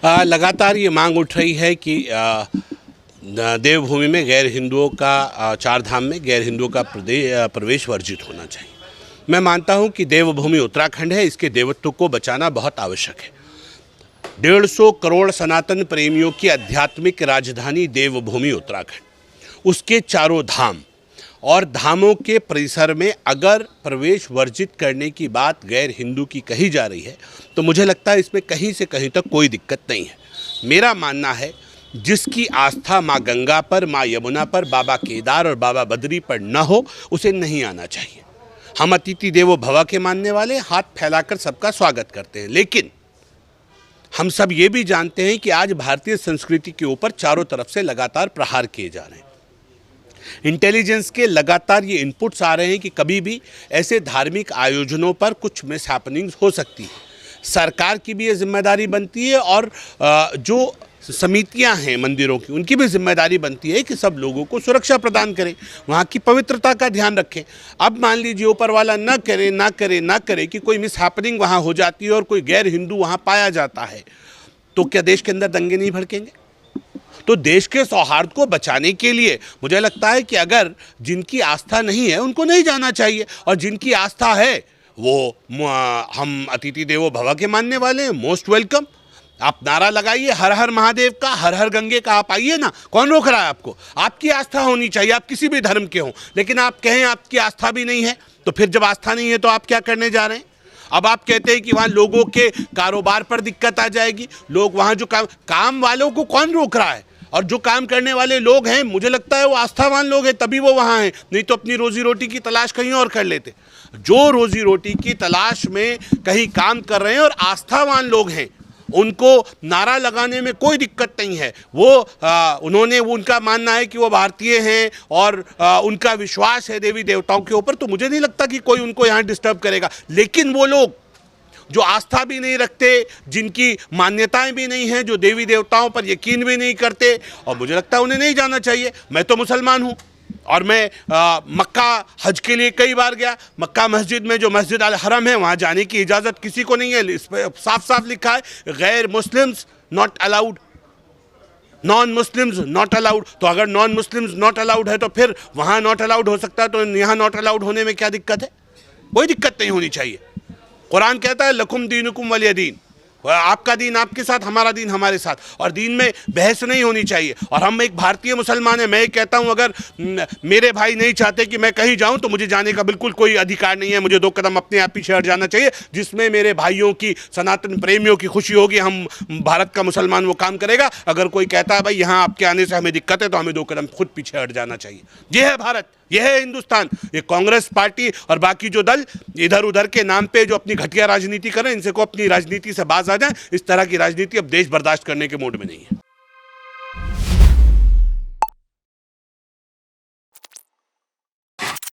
लगातार ये मांग उठ रही है कि देवभूमि में गैर हिंदुओं का चार धाम में गैर हिंदुओं का प्रवेश वर्जित होना चाहिए। मैं मानता हूं कि देवभूमि उत्तराखंड है, इसके देवत्व को बचाना बहुत आवश्यक है। 150 करोड़ सनातन प्रेमियों की आध्यात्मिक राजधानी देवभूमि उत्तराखंड, उसके चारों धाम और धामों के परिसर में अगर प्रवेश वर्जित करने की बात गैर हिंदू की कही जा रही है तो मुझे लगता है इसमें कहीं से कहीं तक कोई दिक्कत नहीं है। मेरा मानना है जिसकी आस्था माँ गंगा पर, माँ यमुना पर, बाबा केदार और बाबा बद्री पर न हो उसे नहीं आना चाहिए। हम अतिथि देवो भव के मानने वाले हाथ फैलाकर सबका स्वागत करते हैं, लेकिन हम सब ये भी जानते हैं कि आज भारतीय संस्कृति के ऊपर चारों तरफ से लगातार प्रहार किए जा रहे हैं। इंटेलिजेंस के लगातार ये इनपुट्स आ रहे हैं कि कभी भी ऐसे धार्मिक आयोजनों पर कुछ मिसहैपनिंग्स हो सकती है। सरकार की भी ये जिम्मेदारी बनती है और जो समितियां हैं मंदिरों की, उनकी भी जिम्मेदारी बनती है कि सब लोगों को सुरक्षा प्रदान करें, वहाँ की पवित्रता का ध्यान रखें। अब मान लीजिए ऊपर वाला ना करे कि कोई मिसहैपनिंग वहाँ हो जाती है और कोई गैर हिंदू वहाँ पाया जाता है, तो क्या देश के अंदर दंगे नहीं भड़केंगे? तो देश के सौहार्द को बचाने के लिए मुझे लगता है कि अगर जिनकी आस्था नहीं है उनको नहीं जाना चाहिए, और जिनकी आस्था है वो हम अतिथि देवो भव के मानने वाले हैं, मोस्ट वेलकम। आप नारा लगाइए हर हर महादेव का, हर हर गंगे का, आप आइए ना, कौन रोक रहा है आपको? आपकी आस्था होनी चाहिए, आप किसी भी धर्म के हों। लेकिन आप कहें आपकी आस्था भी नहीं है, तो फिर जब आस्था नहीं है तो आप क्या करने जा रहे हैं? अब आप कहते हैं कि वहाँ लोगों के कारोबार पर दिक्कत आ जाएगी, लोग वहाँ जो काम वालों को कौन रोक रहा है? और जो काम करने वाले लोग हैं मुझे लगता है वो आस्थावान लोग हैं, तभी वो वहाँ हैं, नहीं तो अपनी रोजी रोटी की तलाश कहीं और कर लेते। जो रोजी रोटी की तलाश में कहीं काम कर रहे हैं और आस्थावान लोग हैं, उनको नारा लगाने में कोई दिक्कत नहीं है। वो उनका मानना है कि वो भारतीय हैं और उनका विश्वास है देवी देवताओं के ऊपर, तो मुझे नहीं लगता कि कोई उनको यहाँ डिस्टर्ब करेगा। लेकिन वो लोग जो आस्था भी नहीं रखते, जिनकी मान्यताएं भी नहीं हैं, जो देवी देवताओं पर यकीन भी नहीं करते, और मुझे लगता है उन्हें नहीं जाना चाहिए। मैं तो मुसलमान हूँ और मैं मक्का हज के लिए कई बार गया। मक्का मस्जिद में जो मस्जिद अल हरम है वहाँ जाने की इजाज़त किसी को नहीं है। इस पर साफ साफ लिखा है गैर Muslims not allowed, non Muslims not allowed. तो अगर नॉन मुस्लिम्स नॉट अलाउड है तो फिर वहाँ नॉट अलाउड हो सकता है, तो यहाँ नॉट अलाउड होने में क्या दिक्कत है? कोई दिक्कत नहीं होनी चाहिए। कुरान कहता है लकुम दीनुकुम वलिय दीन, आपका दीन आपके साथ, हमारा दीन हमारे साथ, और दीन में बहस नहीं होनी चाहिए। और हम एक भारतीय मुसलमान हैं, मैं कहता हूं अगर मेरे भाई नहीं चाहते कि मैं कहीं जाऊं तो मुझे जाने का बिल्कुल कोई अधिकार नहीं है। मुझे 2 कदम अपने आप पीछे हट जाना चाहिए, जिसमें मेरे भाइयों की, सनातन प्रेमियों की खुशी होगी। हम भारत का मुसलमान वो काम करेगा। अगर कोई कहता है भाई यहाँ आपके आने से हमें दिक्कत है, तो हमें 2 कदम खुद पीछे हट जाना चाहिए। यह है भारत, यह है हिंदुस्तान। ये कांग्रेस पार्टी और बाकी जो दल इधर उधर के नाम पे जो अपनी घटिया राजनीति कर रहे हैं, इनसे को अपनी राजनीति से बाज आ जाए। इस तरह की राजनीति अब देश बर्दाश्त करने के मूड में नहीं है।